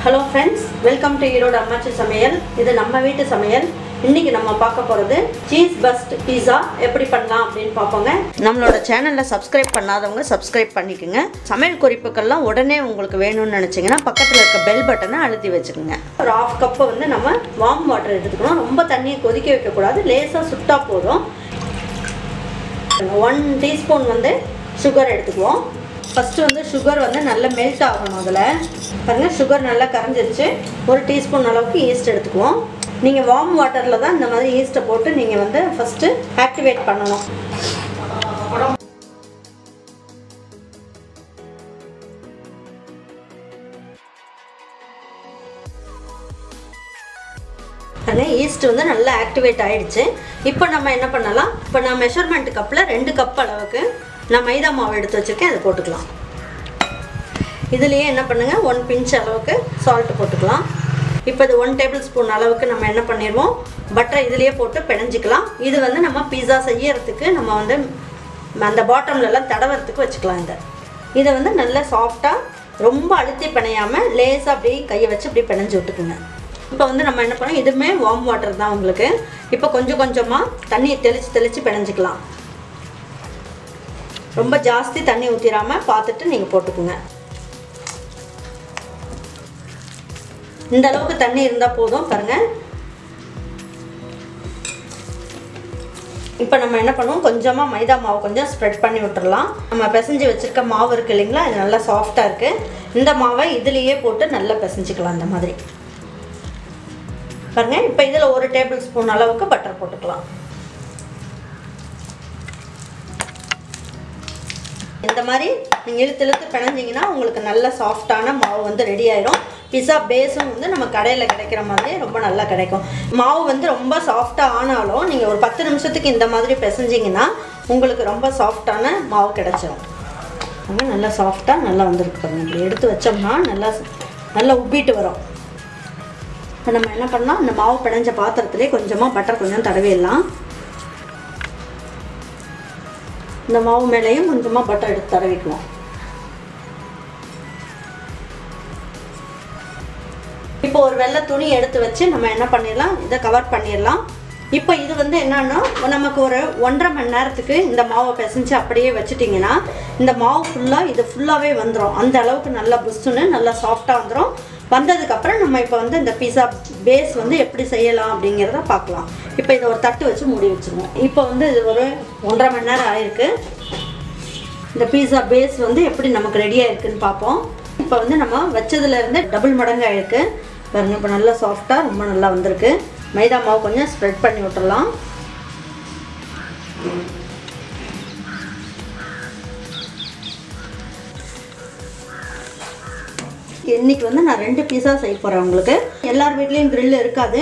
Hello friends, welcome to அம்மாச்சி சமையல். இது நம்ம வீட்டு சமையல். இன்னைக்கு நம்ம பார்க்க போறது சீஸ் பஸ்ட் பீஸா எப்படி பண்ணலாம் அப்படினு பாப்போங்க. நம்மளோட சேனலை சப்ஸ்கிரைப் பண்ணாதவங்க சப்ஸ்கிரைப் பண்ணிக்கங்க. சமையல் குறிப்புகள்லாம் உடனே உங்களுக்கு வேணும்னு நினைச்சீங்கன்னா பக்கத்துல இருக்க பெல் பட்டனை அழுத்தி வச்சுக்கோங்க. ஒரு 1/2 கப் வந்து நம்ம வார்ம் வாட்டர் எடுத்துக்கணும். ரொம்ப தண்ணியை கொதிக்க வைக்க கூடாது. லேசா சுட்டா போதும். 1 டீஸ்பூன் வந்து சுகர் எடுத்துக்குவோம். ஃபர்ஸ்ட் வந்து சுகர் வந்து நல்லா மெல்ட் ஆகணும். அதுல பாருங்க சுகர் நல்லா கரைஞ்சிருச்சு. 1 டீஸ்பூன் அளவுக்கு ஈஸ்ட் எடுத்துக்குவோம். நீங்க வார்ம் வாட்டர்ல தான் இந்த மாதிரி ஈஸ்ட்டை போட்டு நீங்க வந்து ஃபர்ஸ்ட் ஆக்டிவேட் பண்ணணும். ஈஸ்ட் வந்து நல்லா ஆக்டிவேட் ஆயிடுச்சு. இப்போ நம்ம என்ன பண்ணலாம்? இப்போ நான் மெஷர்மெண்ட் கப்ல 2 கப் அளவுக்கு நான் மைதா மாவு எடுத்து வச்சிருக்கேன். அதை போட்டுக்கலாம். இதுலயே என்ன பண்ணுங்க 1 பிஞ்ச் அளவுக்கு சால்ட் போட்டுக்கலாம். இப்போ இது 1 டேபிள் ஸ்பூன் அளவுக்கு நம்ம என்ன பண்ணிடுவோம், பட்டர் இதுலயே போட்டு பிணைஞ்சிக்கலாம். இது வந்து நம்ம பீஸா செய்யறதுக்கு நம்ம வந்து அந்த பாட்டம்ல எல்லாம் தடவறதுக்கு வச்சுக்கலாம். இதை வந்து நல்லா சாஃப்டா ரொம்ப அழுத்தி பிணையாம லேசா அப்படியே கையை வச்சு அப்படியே பிணைஞ்சு விட்டுக்குங்க. இப்போ வந்து நம்ம என்ன பண்ணோம், இதுவுமே வார்ம் வாட்டர் தான் உங்களுக்கு. இப்போ கொஞ்சம் கொஞ்சமா தண்ணியை தெளிச்சு பிணைஞ்சிக்கலாம். ரொம்ப ஜாஸ்தி தண்ணி ஊற்றிடாம பார்த்துட்டு நீங்கள் போட்டுக்குங்க. இந்த அளவுக்கு தண்ணி இருந்தால் போதும். பாருங்க, இப்போ நம்ம என்ன பண்ணுவோம், கொஞ்சமாக மைதா மாவு கொஞ்சம் ஸ்ப்ரெட் பண்ணி விட்டுறலாம். நம்ம பிசைஞ்சு வச்சுருக்க மாவு இருக்குது இல்லைங்களா, இது நல்லா சாஃப்டாக இருக்குது. இந்த மாவை இதுலேயே போட்டு நல்லா பிசைஞ்சிக்கலாம். இந்த மாதிரி பாருங்க. இப்போ இதில் 1 டேபிள் ஸ்பூன் அளவுக்கு பட்டர் போட்டுக்கலாம். இந்த மாதிரி நீங்கள் இழுத்து பிணைஞ்சிங்கன்னா உங்களுக்கு நல்ல சாஃப்டான மாவு வந்து ரெடி ஆயிடும். பிஸா பேஸும் வந்து நம்ம கடையில் கிடைக்கிற மாதிரி ரொம்ப நல்லா கிடைக்கும். மாவு வந்து ரொம்ப சாஃப்டாக ஆனாலும் நீங்கள் ஒரு 10 நிமிஷத்துக்கு இந்த மாதிரி பிசைஞ்சிங்கன்னா உங்களுக்கு ரொம்ப சாஃப்டான மாவு கிடைச்சிடும். அங்கே நல்லா சாஃப்டாக நல்லா வந்துருக்கு பாருங்க. இப்படி எடுத்து வச்சோம்னா நல்லா உப்பிட்டு வரும். இப்போ நம்ம என்ன பண்ணலாம், இந்த மாவு பிணைஞ்ச பாத்திரத்துலேயே கொஞ்சமாக பட்டர் கொஞ்சம் தடவிடலாம். இந்த மாவு மேலேயும் கொஞ்சமாக பட்டர் எடுத்து தடவிக்குவோம். இப்போ ஒரு வெள்ளை துணி எடுத்து வச்சு நம்ம என்ன பண்ணிடலாம், இதை கவர் பண்ணிடலாம். இப்போ இது வந்து என்னன்னா, நமக்கு ஒரு 1.5 மணி நேரத்துக்கு இந்த மாவை பிசைஞ்சு அப்படியே வச்சுட்டிங்கன்னா இந்த மாவு ஃபுல்லாக இது ஃபுல்லாகவே வந்துடும். அந்த அளவுக்கு நல்லா புஷ்ஷுன்னு நல்லா சாஃப்டாக வந்துடும். வந்ததுக்கப்புறம் நம்ம இப்போ வந்து இந்த பீஸா பேஸ் வந்து எப்படி செய்யலாம் அப்படிங்கிறத பார்க்கலாம். இப்போ இதை ஒரு தட்டு வச்சு மூடி வச்சுருவோம். இப்போ வந்து இது ஒரு 1.5 மணி நேரம் ஆயிருக்கு. இந்த பீஸா பேஸ் வந்து எப்படி நமக்கு ரெடியாக இருக்குன்னு பார்ப்போம். இப்போ வந்து நம்ம வச்சதுலேருந்து டபுள் மடங்கு ஆயிருக்கு பாருங்க. இப்போ நல்லா சாஃப்டாக ரொம்ப நல்லா வந்திருக்கு. மைதா மாவு கொஞ்சம் ஸ்ப்ரெட் பண்ணி விட்டுடலாம். இன்னைக்கு வந்து நான் 2 பீஸா செய்ய போகிறேன். உங்களுக்கு எல்லார் வீட்லேயும் கிரில் இருக்காது.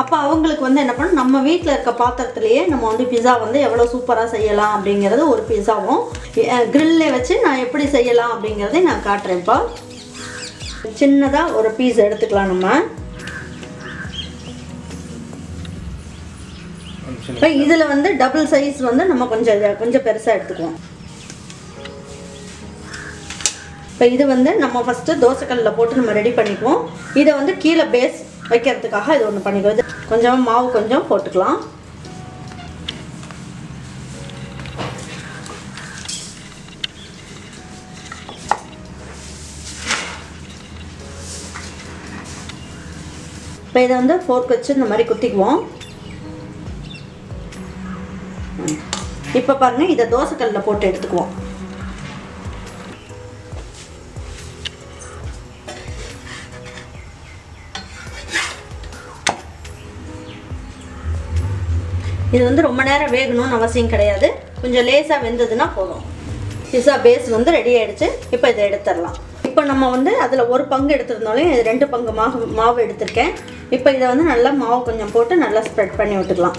அப்போ அவங்களுக்கு வந்து என்ன பண்ணணும், நம்ம வீட்டில் இருக்க பாத்திரத்துலேயே நம்ம வந்து பிஸா வந்து எவ்வளோ சூப்பராக செய்யலாம் அப்படிங்கிறது ஒரு பீஸாவும் கிரில்லே வச்சு நான் எப்படி செய்யலாம் அப்படிங்கிறதை நான் காட்டுறேன். இப்போ சின்னதாக ஒரு பீஸ் எடுத்துக்கலாம். நம்ம இப்போ இதில் வந்து டபுள் சைஸ் வந்து நம்ம கொஞ்சம் பெருசாக எடுத்துக்குவோம். இப்போ இது வந்து நம்ம ஃபஸ்ட்டு தோசைக்கல்லில் போட்டு நம்ம ரெடி பண்ணிக்குவோம். இதை வந்து கீழே பேஸ் வைக்கிறதுக்காக இது ஒன்று பண்ணிக்குவோம். கொஞ்சமாக மாவு கொஞ்சம் போட்டுக்கலாம். இப்போ இதை வந்து ஃபோர்க் வச்சு இந்த மாதிரி குத்திக்குவோம். இப்போ பாருங்கள், இதை தோசைக்கல்லில் போட்டு எடுத்துக்குவோம். இது வந்து ரொம்ப நேரம் வேகணும்னு அவசியம் கிடையாது. கொஞ்சம் லேசாக வெந்ததுன்னா போதும். பிஸா பேஸ் வந்து ரெடி ஆகிடுச்சு. இப்போ இதை எடுத்துடலாம். இப்போ நம்ம வந்து அதில் 1 பங்கு எடுத்துருந்தாலும் இது 2 பங்கு மாவு எடுத்திருக்கேன். இப்போ இதை வந்து நல்லா மாவு கொஞ்சம் போட்டு நல்லா ஸ்ப்ரெட் பண்ணி விட்டுக்கலாம்.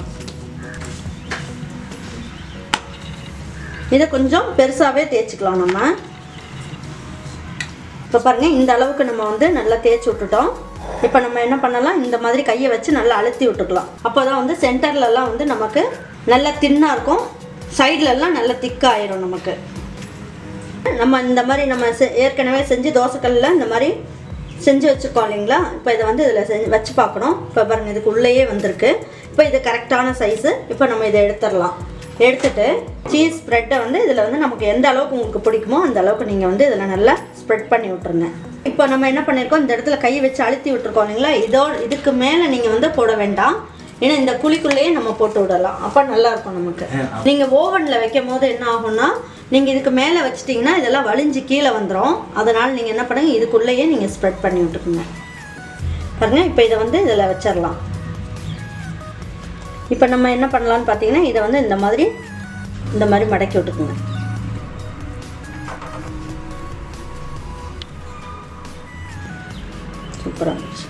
இதை கொஞ்சம் பெருசாகவே தேய்ச்சிக்கலாம் நம்ம. இப்போ பாருங்கள், இந்த அளவுக்கு நம்ம வந்து நல்லா தேய்ச்சி விட்டுட்டோம். இப்போ நம்ம என்ன பண்ணலாம், இந்த மாதிரி கையை வச்சு நல்லா அழுத்தி விட்டுக்கலாம். அப்போ தான் வந்து சென்டர்லலாம் வந்து நமக்கு நல்லா தின்னாக இருக்கும். சைட்லலாம் நல்லா திக்காக ஆயிரும் நமக்கு. நம்ம இந்த மாதிரி நம்ம ஏற்கனவே செஞ்சு தோசைக்கல்லில் இந்த மாதிரி செஞ்சு வச்சுருக்கோம் இல்லைங்களா? இப்போ இதை வந்து இதில் வச்சு பார்க்கணும். இப்போ பாருங்கள், இதுக்கு உள்ளேயே வந்திருக்கு. இப்போ இது கரெக்டான சைஸு. இப்போ நம்ம இதை எடுத்துடலாம். எடுத்துட்டு சீஸ் ஸ்ப்ரெட்டை வந்து இதில் வந்து நமக்கு எந்த அளவுக்கு உங்களுக்கு பிடிக்குமோ அந்த அளவுக்கு நீங்கள் வந்து இதில் நல்லா ஸ்ப்ரெட் பண்ணி விட்டுருங்க. இப்போ நம்ம என்ன பண்ணியிருக்கோம், இந்த இடத்துல கை வச்சு அழுத்தி விட்டுருக்கோம் இல்லைங்களா? இதுக்கு மேலே நீங்கள் வந்து போட வேண்டாம். ஏன்னா இந்த குழிக்குள்ளேயே நம்ம போட்டு விடலாம். அப்போ நல்லாயிருக்கும் நமக்கு. நீங்கள் ஓவனில் வைக்கும் போது என்ன ஆகும்னா, நீங்கள் இதுக்கு மேலே வச்சிட்டிங்கன்னா இதெல்லாம் வலிஞ்சு கீழே வந்துடும். அதனால் நீங்கள் என்ன பண்ணுங்கள், இதுக்குள்ளேயே நீங்கள் ஸ்ப்ரெட் பண்ணி விட்டுக்குங்க. பாருங்கள், இப்போ இதை வந்து இதில் வச்சிடலாம். இப்போ நம்ம என்ன பண்ணலான்னு பார்த்தீங்கன்னா, இதை வந்து இந்த மாதிரி மடக்கி விட்டுக்குங்க. சூப்பராக இருந்துச்சு.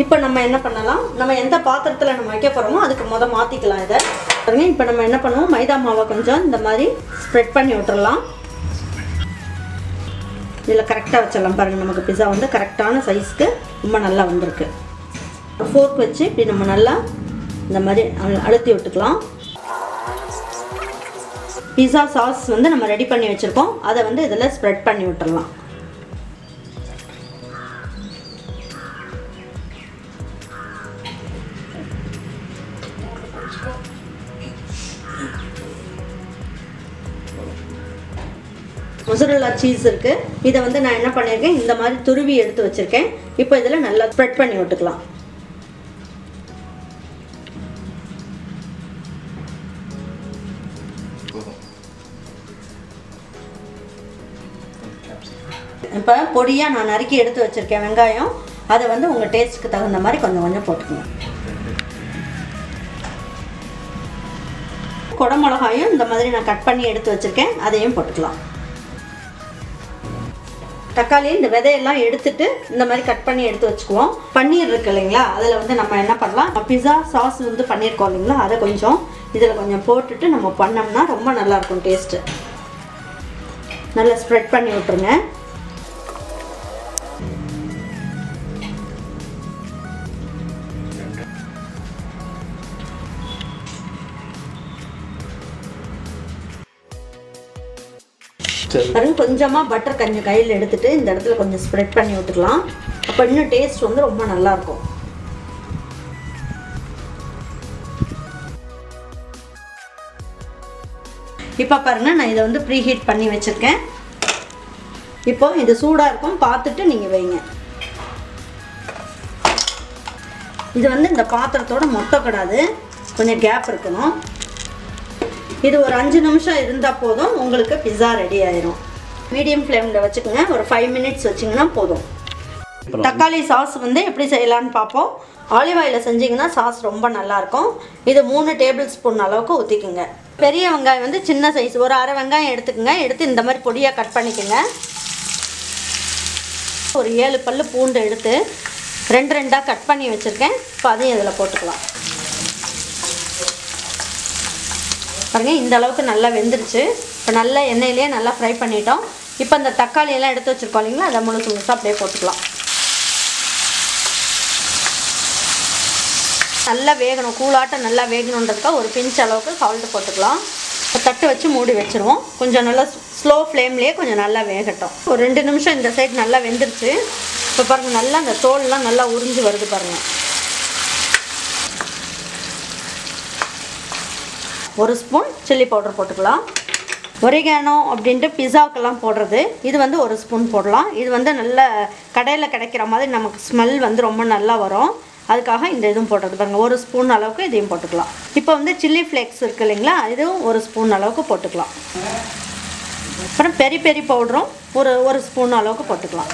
இப்போ நம்ம என்ன பண்ணலாம், நம்ம எந்த பாத்திரத்தில் நம்ம வைக்க போகிறோமோ அதுக்கு மாற்றிக்கலாம் இதை. இப்போ நம்ம என்ன பண்ணுவோம், மைதா மாவை கொஞ்சம் இந்த மாதிரி ஸ்ப்ரெட் பண்ணி விட்டுறலாம். இதில் கரெக்டாக வச்சிடலாம். பாருங்கள், நமக்கு பிஸா வந்து கரெக்டான சைஸ்க்கு ரொம்ப நல்லா வந்திருக்கு. ஃபோர்க் வச்சு இப்படி நம்ம நல்லா இந்த மாதிரி அழுத்தி விட்டுக்கலாம். பிஸா சாஸ் வந்து நம்ம ரெடி பண்ணி வச்சுருக்கோம். அதை வந்து இதில் ஸ்ப்ரெட் பண்ணி விட்டுறலாம். மொசரல்லா சீஸ் இருக்குது. இதை வந்து நான் என்ன பண்ணியிருக்கேன், இந்த மாதிரி துருவி எடுத்து வச்சுருக்கேன். இப்போ இதில் நல்லா ஸ்ப்ரெட் பண்ணி விட்டுக்கலாம். இப்போ பொடியாக நான் நறுக்கி எடுத்து வச்சுருக்கேன் வெங்காயம். அதை வந்து உங்கள் டேஸ்ட்டுக்கு தகுந்த மாதிரி கொஞ்சம் கொஞ்சம் போட்டுக்கோங்க. குடமிளகாயும் இந்த மாதிரி நான் கட் பண்ணி எடுத்து வச்சுருக்கேன். அதையும் போட்டுக்கலாம். தக்காளி இந்த விதையெல்லாம் எடுத்துட்டு இந்த மாதிரி கட் பண்ணி எடுத்து வச்சுக்குவோம். பன்னீர் இருக்கு இல்லைங்களா, அதில் வந்து நம்ம என்ன பண்ணலாம், பிஸா சாஸ் வந்து பண்ணியிருக்கோம் இல்லைங்களா, அதை கொஞ்சம் இதில் கொஞ்சம் போட்டுட்டு நம்ம பண்ணோம்னா ரொம்ப நல்லாயிருக்கும் டேஸ்ட்டு. நல்லா ஸ்ப்ரெட் பண்ணி விட்டுருங்க. கொஞ்சமாக பட்டர் கொஞ்சம் கையில் எடுத்துட்டு இந்த இடத்துல கொஞ்சம் ஸ்ப்ரெட் பண்ணி விட்டுக்கலாம். அப்போ இன்னும் டேஸ்ட் வந்து ரொம்ப நல்லாயிருக்கும். இப்போ பாருங்கள், நான் இதை வந்து ப்ரீ ஹீட் பண்ணி வச்சுருக்கேன். இப்போ இது சூடாக இருக்கும், பார்த்துட்டு நீங்கள் வைங்க. இது வந்து இந்த பாத்திரத்தோட மொத்தக்கூடாது, கொஞ்சம் கேப் இருக்கணும். இது ஒரு 5 நிமிஷம் இருந்தால் போதும், உங்களுக்கு பிஸா ரெடி ஆயிரும். மீடியம் ஃப்ளேமில் வச்சுக்கோங்க. ஒரு 5 மினிட்ஸ் வச்சிங்கன்னா போதும். தக்காளி சாஸ் வந்து எப்படி செய்யலான்னு பார்ப்போம். ஆலிவ் ஆயிலில் செஞ்சிங்கன்னா சாஸ் ரொம்ப நல்லாயிருக்கும். இது 3 டேபிள் ஸ்பூன் அளவுக்கு ஊற்றிக்குங்க. பெரிய வெங்காயம் வந்து சின்ன சைஸ் ஒரு அரை வெங்காயம் எடுத்துக்கோங்க. எடுத்து இந்த மாதிரி பொடியாக கட் பண்ணிக்கோங்க. ஒரு 7 பல்லு பூண்டு எடுத்து 2 கட் பண்ணி வச்சுருக்கேன். இப்போ அதையும் இதில் போட்டுக்கலாம். பாருங்கள், இந்த அளவுக்கு நல்லா வெந்துருச்சு. இப்போ நல்லா எண்ணெயிலேயே நல்லா ஃப்ரை பண்ணிட்டோம். இப்போ இந்த தக்காளி எல்லாம் எடுத்து வச்சுருக்கோம் இல்லைங்களா, அதை முழுசாக அப்படியே போட்டுக்கலாம். நல்லா வேகணும், கூழாட்டம் நல்லா வேகணுன்றதுக்காக ஒரு பிஞ்ச் அளவுக்கு சால்ட்டு போட்டுக்கலாம். இப்போ தட்டு வச்சு மூடி வச்சுருவோம். கொஞ்சம் நல்லா ஸ்லோ ஃப்ளேம்லேயே கொஞ்சம் நல்லா வேகட்டும். ஒரு 2 நிமிஷம் இந்த சைடு நல்லா வெந்துருச்சு. இப்போ பாருங்கள், நல்லா அந்த தோல்லாம் நல்லா உறிஞ்சி வருது பாருங்கள். 1 ஸ்பூன் சில்லி பவுடர் போட்டுக்கலாம். ஒரிகானோ அப்படின்ட்டு பிஸாவுக்கெல்லாம் போடுறது, இது வந்து 1 ஸ்பூன் போடலாம். இது வந்து நல்ல கடையில் கிடைக்கிற மாதிரி நமக்கு ஸ்மெல் வந்து ரொம்ப நல்லா வரும். அதுக்காக இந்த இதுவும் போடுறது பாருங்கள். 1 ஸ்பூன் அளவுக்கு இதையும் போட்டுக்கலாம். இப்போ வந்து சில்லி ஃப்ளேக்ஸ் இருக்குது இல்லைங்களா, இதுவும் 1 ஸ்பூன் அளவுக்கு போட்டுக்கலாம். அப்புறம் பெரி பெரி பவுடரும் ஒரு ஸ்பூன் அளவுக்கு போட்டுக்கலாம்.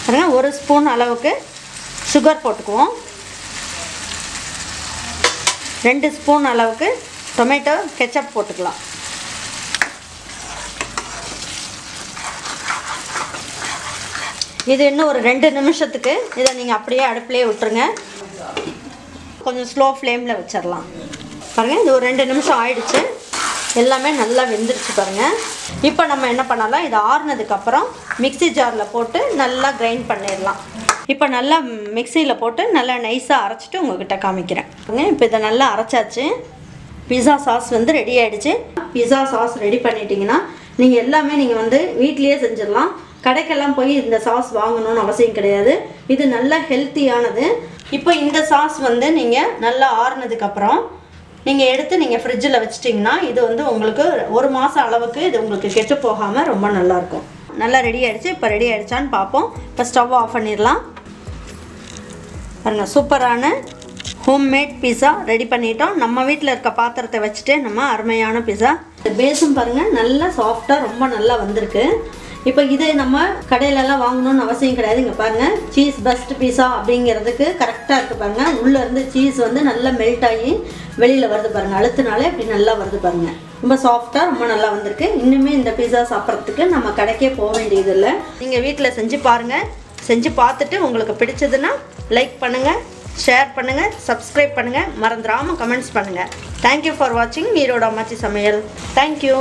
பாருங்கள், 1 ஸ்பூன் அளவுக்கு சுகர் போட்டுக்குவோம். 2 ஸ்பூன் அளவுக்கு டொமேட்டோ கெச்சப் போட்டுக்கலாம். இது இன்னும் ஒரு 2 நிமிஷத்துக்கு இதை நீங்கள் அப்படியே அடுப்புலேயே விட்டுருங்க. கொஞ்சம் ஸ்லோ ஃப்ளேமில் வச்சிடலாம். பாருங்கள், இது ஒரு 2 நிமிஷம் ஆயிடுச்சு. எல்லாமே நல்லா வெந்துருச்சு பாருங்கள். இப்போ நம்ம என்ன பண்ணலாம், இது ஆறுனதுக்கப்புறம் மிக்ஸி ஜாரில் போட்டு நல்லா கிரைண்ட் பண்ணிடலாம். இப்போ நல்லா மிக்ஸியில் போட்டு நல்லா நைஸாக அரைச்சிட்டு உங்கள்கிட்ட காமிக்கிறேன். இப்போ இதை நல்லா அரைச்சாச்சு. பிஸா சாஸ் வந்து ரெடி ஆகிடுச்சு. பிஸா சாஸ் ரெடி பண்ணிட்டீங்கன்னா நீங்கள் எல்லாமே நீங்கள் வந்து வீட்லேயே செஞ்சிடலாம். கடைக்கெல்லாம் போய் இந்த சாஸ் வாங்கணும்னு அவசியம் கிடையாது. இது நல்ல ஹெல்த்தியானது. இப்போ இந்த சாஸ் வந்து நீங்கள் நல்லா ஆறுனதுக்கப்புறம் நீங்கள் எடுத்து நீங்கள் ஃப்ரிட்ஜில் வச்சிட்டிங்கன்னா இது வந்து உங்களுக்கு 1 மாதம் அளவுக்கு இது உங்களுக்கு கெட்டு போகாமல் ரொம்ப நல்லாயிருக்கும். நல்லா ரெடி ஆகிடுச்சு. இப்போ ரெடி ஆகிடுச்சான்னு பார்ப்போம். இப்போ ஸ்டவ் ஆஃப் பண்ணிடலாம். பாருங்க, சூப்பரான ஹோம்மேட் பீஸா ரெடி பண்ணிட்டோம். நம்ம வீட்டில் இருக்க பாத்திரத்தை வச்சுட்டு நம்ம அருமையான பீஸா. பேஸும் பாருங்கள் நல்லா சாஃப்டாக ரொம்ப நல்லா வந்திருக்கு. இப்போ இது நம்ம கடையிலலாம் வாங்கணும்னு அவசியம் கிடையாது. இங்கே பாருங்கள், சீஸ் பஸ்ட் பீஸா அப்படிங்கிறதுக்கு கரெக்டாக இருக்குது பாருங்கள். உள்ளேருந்து சீஸ் வந்து நல்லா மெல்ட் ஆகி வெளியில் வருது பாருங்கள். அழுத்தினாலே அப்படி நல்லா வருது பாருங்கள். ரொம்ப சாஃப்டாக ரொம்ப நல்லா வந்திருக்கு. இன்னுமே இந்த பீஸா சாப்பிட்றதுக்கு நம்ம கடைக்கே போக வேண்டியதில்லை. நீங்கள் வீட்டில் செஞ்சு பாருங்கள். செஞ்சு பார்த்துட்டு உங்களுக்கு பிடிச்சதுன்னா லைக் பண்ணுங்கள், ஷேர் பண்ணுங்கள், சப்ஸ்கிரைப் பண்ணுங்கள், மறந்துடாமல் கமெண்ட்ஸ் பண்ணுங்கள். தேங்க்யூ ஃபார் வாட்சிங் ஈரோடு அம்மாச்சி சமையல். தேங்க்யூ.